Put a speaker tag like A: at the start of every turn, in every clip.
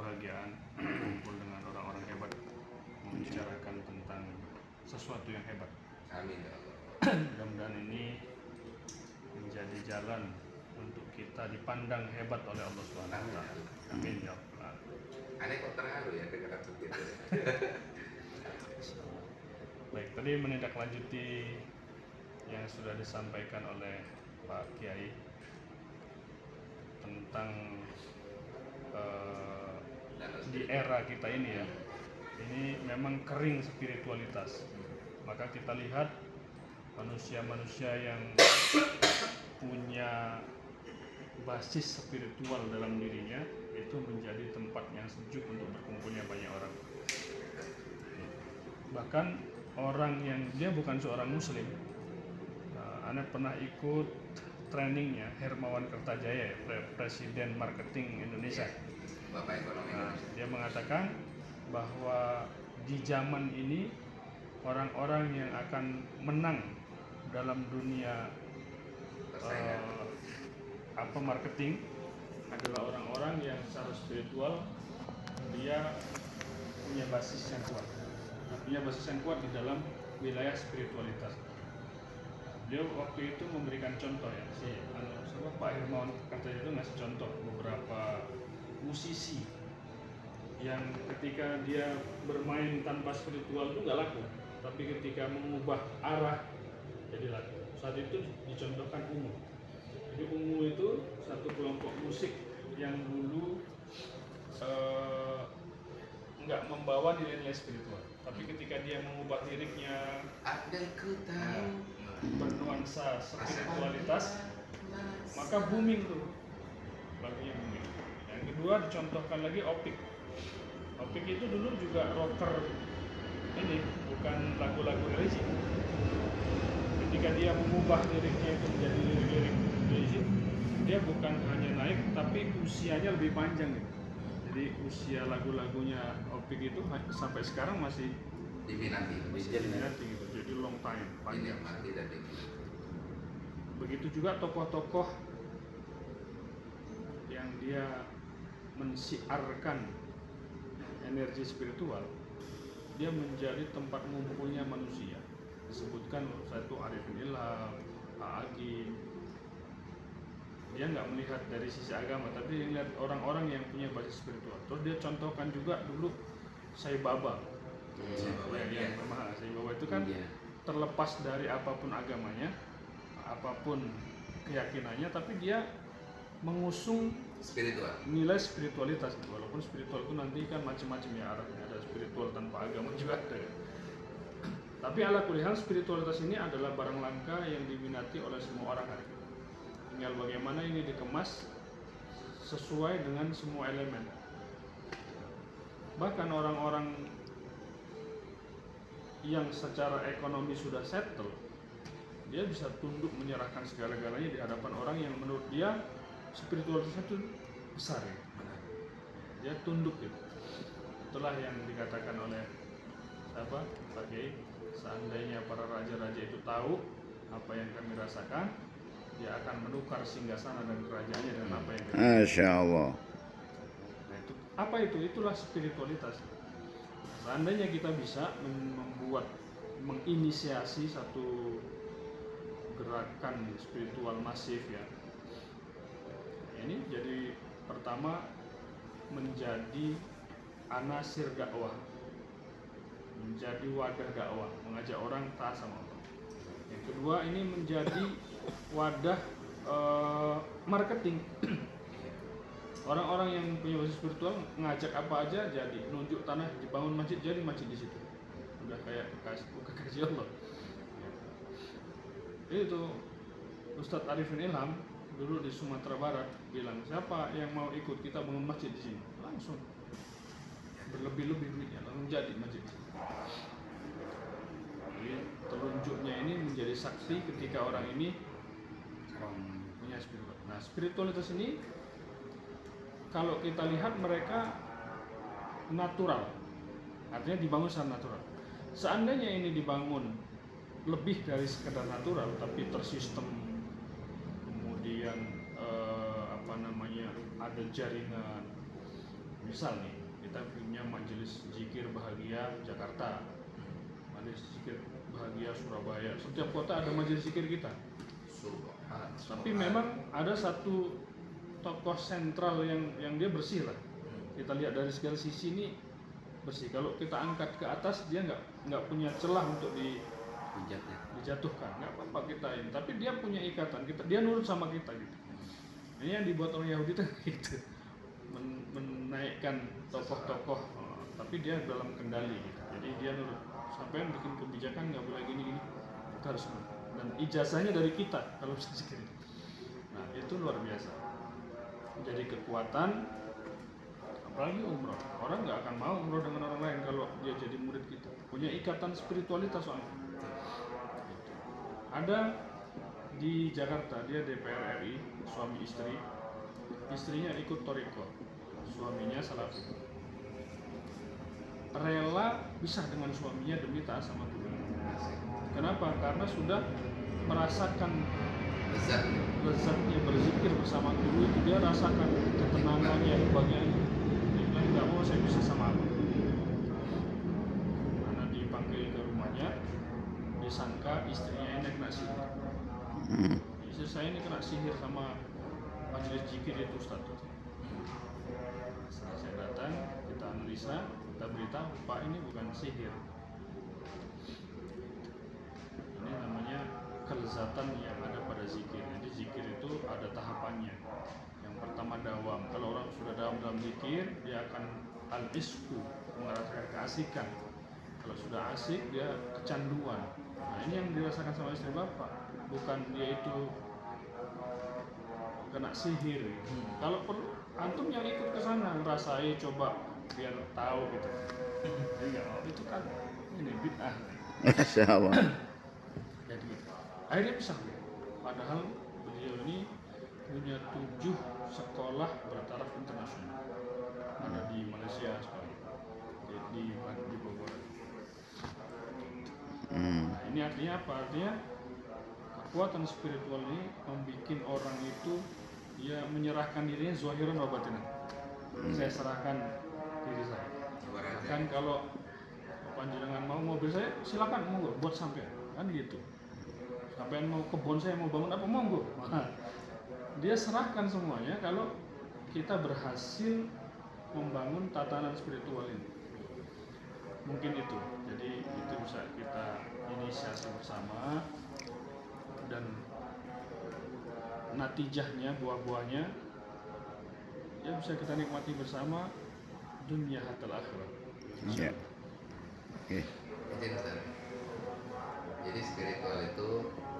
A: kebahagiaan berkumpul dengan orang-orang hebat, membicarakan tentang sesuatu yang hebat.
B: Amin ya Allah.
A: Mudah-mudahan ini menjadi jalan untuk kita dipandang hebat oleh Allah Subhanahu wa taala. Amin ya Allah.
B: Aneh kok terharu ya dengar begitu.
A: Baik, tadi menindaklanjuti yang sudah disampaikan oleh Pak Kiai tentang di era kita ini ya, ini memang kering spiritualitas. Maka kita lihat manusia-manusia yang punya basis spiritual dalam dirinya itu menjadi tempat yang sejuk untuk berkumpulnya banyak orang. Bahkan orang yang dia bukan seorang muslim, Anda pernah ikut trainingnya Hermawan Kertajaya, Presiden Marketing Indonesia.
B: Bapak Ekonomi Indonesia.
A: Dia mengatakan bahwa di zaman ini orang-orang yang akan menang dalam dunia marketing adalah orang-orang yang secara spiritual dia punya basis yang kuat. Punya basis yang kuat di dalam wilayah spiritualitas. Dia waktu itu memberikan contoh ya, Pak Hermawan Kertajaya itu ngasih contoh beberapa musisi yang ketika dia bermain tanpa spiritual itu nggak laku, tapi ketika mengubah arah jadi laku. Saat itu dicontohkan Ungu. Jadi Ungu itu satu kelompok musik yang dulu nggak membawa nilai-nilai spiritual, tapi ketika dia mengubah liriknya bernuansa spiritualitas, maka booming tuh lagunya booming. Yang kedua dicontohkan lagi Opik. Opik itu dulu juga rocker, ini bukan lagu-lagu religi. Ketika dia mengubah liriknya itu menjadi lirik-lirik religi, dia bukan hanya naik tapi usianya lebih panjang gitu. Jadi usia lagu-lagunya Opik itu sampai sekarang masih
B: diminati
A: gitu. Jadi long time, panjang. Begitu juga tokoh-tokoh yang dia mensiarkan energi spiritual, dia menjadi tempat ngumpulnya manusia. Disebutkan satu Arifin Ilham, Pak Agim. Dia nggak melihat dari sisi agama, tapi dia melihat orang-orang yang punya basis spiritual. Terus dia contohkan juga dulu Sai Baba. Sai Baba itu kan terlepas dari apapun agamanya, apapun keyakinannya, tapi dia mengusung
B: spiritual,
A: nilai spiritualitas. Walaupun spiritual itu nanti kan macam-macam ya arahnya, ada spiritual tanpa agama juga ada. Tapi ala kulli hal spiritualitas ini adalah barang langka yang diminati oleh semua orang hari ini. Tinggal bagaimana ini dikemas sesuai dengan semua elemen. Bahkan orang-orang yang secara ekonomi sudah settle, dia bisa tunduk menyerahkan segala-galanya di hadapan orang yang menurut dia spiritualitasnya itu besar ya. Dia tunduk gitu. Itulah yang dikatakan oleh Pak Kiai, seandainya para raja-raja itu tahu apa yang kami rasakan, dia akan menukar singgasana dan kerajaannya dengan apa yang kita rasakan.
C: Masya Allah.
A: Nah, itu apa itu? Itulah spiritualitas. Seandainya kita bisa menginisiasi satu gerakan spiritual masif ya, ini jadi pertama menjadi anasir dakwah, menjadi wadah dakwah, mengajak orang taat sama Allah. Yang kedua ini menjadi wadah marketing. Orang-orang yang punya basis spiritual ngajak apa aja jadi, nunjuk tanah dibangun masjid jadi masjid di situ. Udah kayak kasih Allah. Itu Ustadz Arifin Ilham dulu di Sumatera Barat bilang, siapa yang mau ikut kita bangun masjid di sini? Langsung berlebih-lebih duitnya, langsung jadi masjid. Jadi telunjuknya ini menjadi saksi ketika orang ini punya spiritual. Nah, spiritualitas ini kalau kita lihat mereka natural, artinya dibangun secara natural. Seandainya ini dibangun lebih dari sekedar natural, tapi tersistem, kemudian ada jaringan, misal nih kita punya majelis zikir bahagia Jakarta, majelis zikir bahagia Surabaya, setiap kota ada majelis zikir kita. Tapi memang ada satu tokoh sentral yang dia bersih lah. Kita lihat dari segala sisi ini bersih. Kalau kita angkat ke atas dia nggak punya celah untuk dijatuhkan. Nggak apa-apa kita ini. Tapi dia punya ikatan. Dia nurut sama kita gitu. Ini yang dibuat orang Yahudi itu gitu. Menaikkan tokoh-tokoh, tapi dia dalam kendali gitu. Jadi dia nurut. Sampai yang bikin kebijakan nggak boleh gini-gini. Kita harus nurut. Dan ijazahnya dari kita kalau bisa zikir. Nah itu luar biasa. Jadi kekuatan, apalagi umroh. Orang nggak akan mau umroh dengan orang lain kalau dia jadi murid kita. Punya ikatan spiritualitas soalnya. Ada di Jakarta, dia DPR RI, suami istri. Istrinya ikut Thariqah, suaminya Salafi. Rela pisah dengan suaminya demi taat sama guru. Kenapa? Karena sudah merasakan lezatnya berzikir bersama guru itu, dia rasakan ketenangannya, kebahagiaannya. Dia bilang nggak mau saya bisa sama apa. Karena dipanggil ke rumahnya, disangka istrinya ini kena sihir. Istri saya ini kena sihir sama majelis zikir itu Ustaz. Setelah saya datang, kita analisa, kita beritahu Pak ini bukan sihir. Ini namanya kelezatan yang ada pada zikir. Jadi zikir itu ada tahapannya. Yang pertama dawam. Kalau orang sudah dalam zikir, dia akan al-isku, merasakan keasikan. Kalau sudah asik, dia kecanduan. Nah ini yang dirasakan sama istri bapak. Bukan dia itu kena sihir. Kalau perlu, antum yang ikut ke sana, ngerasain, coba biar tahu gitu. Jadi itu kan ini bid'ah.
C: Masya Allah.
A: Jadi akhirnya bisa. Padahal beliau ini punya 7 sekolah bertaraf internasional. Ada di Malaysia sekolah, di Bogor. Nah, ini artinya apa? Artinya kekuatan spiritual ini membuat orang itu dia menyerahkan dirinya zahiran wa batinan. Saya serahkan diri saya. Bahkan kalau panjenengan mau mobil saya, silakan monggo buat sampean, kan gitu. Sampean mau kebun saya mau bangun apa monggo. Nah, dia serahkan semuanya kalau kita berhasil membangun tatanan spiritual ini. Mungkin itu. Jadi itu bisa kita inisiasi bersama dan natijahnya, buah-buahnya ya bisa kita nikmati bersama dunia hatta akhirat.
C: Ya. Oke.
B: Izin Ustaz. Jadi spiritual itu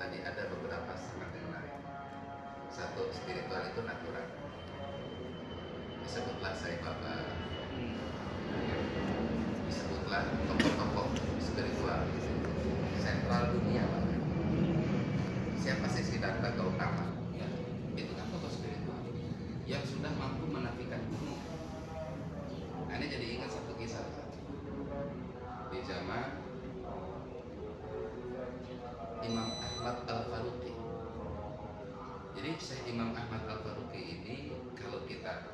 B: tadi ada beberapa sangat yang menarik. Satu, spiritual itu natural. Disebutlah Sai Baba, disebutlah tokoh-tokoh spiritual sentral dunia. Siapa sih Siddhartha Gautama? Ya, itu kan tokoh spiritual yang sudah mampu menafikan gunung. Nah, ini jadi ingat satu kisah di zaman Imam Ahmad Al-Faruqi. Jadi Syekh Imam Ahmad Al-Faruqi ini kalau kita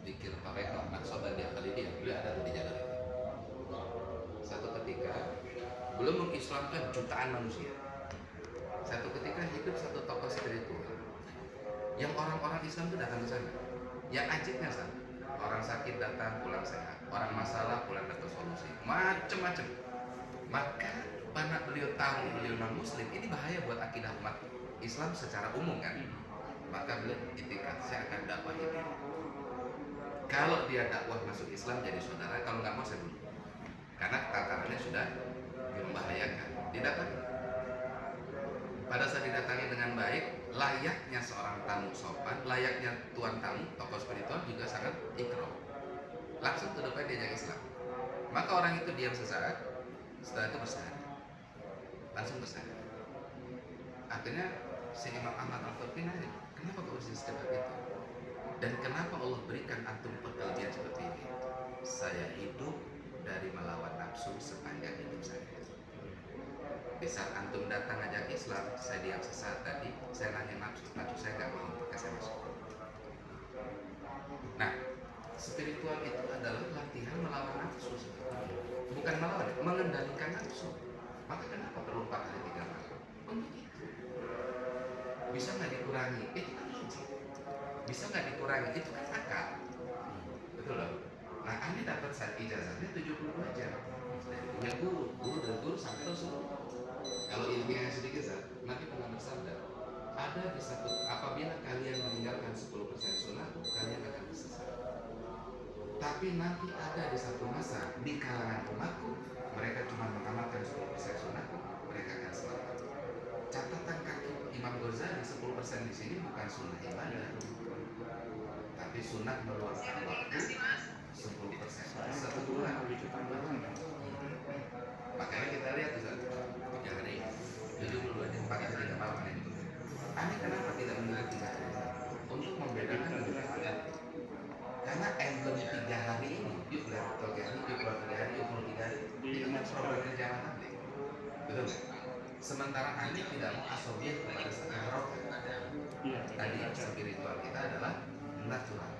B: pikir Thariqah Naqsabandiyah Khalidiyah, beliau ada di jalur itu. Satu ketika belum mengislamkan jutaan manusia. Satu ketika hidup satu tokoh spiritual yang orang-orang Islam itu datang ke sana. Yang ajibnya sana, orang sakit datang pulang sehat, orang masalah pulang dapat solusi, macam-macam. Maka karena beliau tahu beliau non muslim, ini bahaya buat akidah umat Islam secara umum kan. Maka beliau itikad, saya akan dakwahi dia. Kalau dia dakwah masuk Islam jadi saudara, kalau nggak mau saya bunuh. Karena tatarannya sudah membahayakan. Didatangi. Pada saat didatangi dengan baik, layaknya seorang tamu sopan, layaknya tuan tamu, tokoh spiritual juga sangat ikram. Langsung ke depan diajak Islam. Maka orang itu diam sesaat, setelah itu bersahadat. Langsung bersahadat. Akhirnya si Imam Ahmad Al-Faruqi nanya, kenapa kau bisa secepat itu? Dan kenapa Allah berikan antum pekerjaan seperti ini? Saya hidup dari melawan nafsu sepanjang hidup saya. Di saat antum datang ngajak Islam, saya diam sesaat tadi, saya nanya nafsu saya nggak mau, maka saya masuk. Nah, Spiritual itu adalah latihan melawan nafsu sebetulnya. Bukan melawan, mengendalikan nafsu. Maka kenapa perlu 4 hari 3 malam? Untuk itu. Bisa nggak dikurangi? Itu kan logik. Bisa nggak dikurangi? Itu kan akal. Betul loh. Nah, Anda dapat saat ijazahnya 72 jam. Dari punya guru dan guru sampai Rasulullah. Kalau ilmiahnya sedikit, Nabi pernah bersabda, ada di satu, apabila kalian meninggalkan 10% sunnah, kalian akan tersesat. Tapi nanti ada di satu masa di kalangan umatku, mereka cuma mengamalkan 10% sunnahku, mereka akan selamat. Catatan kaki Imam Ghazali 10% di sini bukan sunnah ibadah, tapi sunnah meluangkan waktu 10%. Satu bulan. Makanya kita lihat Ustaz, yang hari 72 jam 4 hari 3 malam ini. Aneh kenapa tidak memilih 3 hari? Untuk membedakan lebih banyak. Karena emblem 3 hari ini, yuk lihat toge hari, yuk keluar 3 hari, yuk keluar 3 hari, itu kan program kerjaan Anda. Betul nggak? Sementara Anda tidak mau asobiah kepada satu harokat. Tadi spiritual kita adalah natural.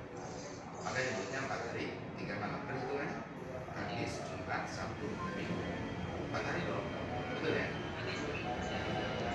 B: Makanya disebutnya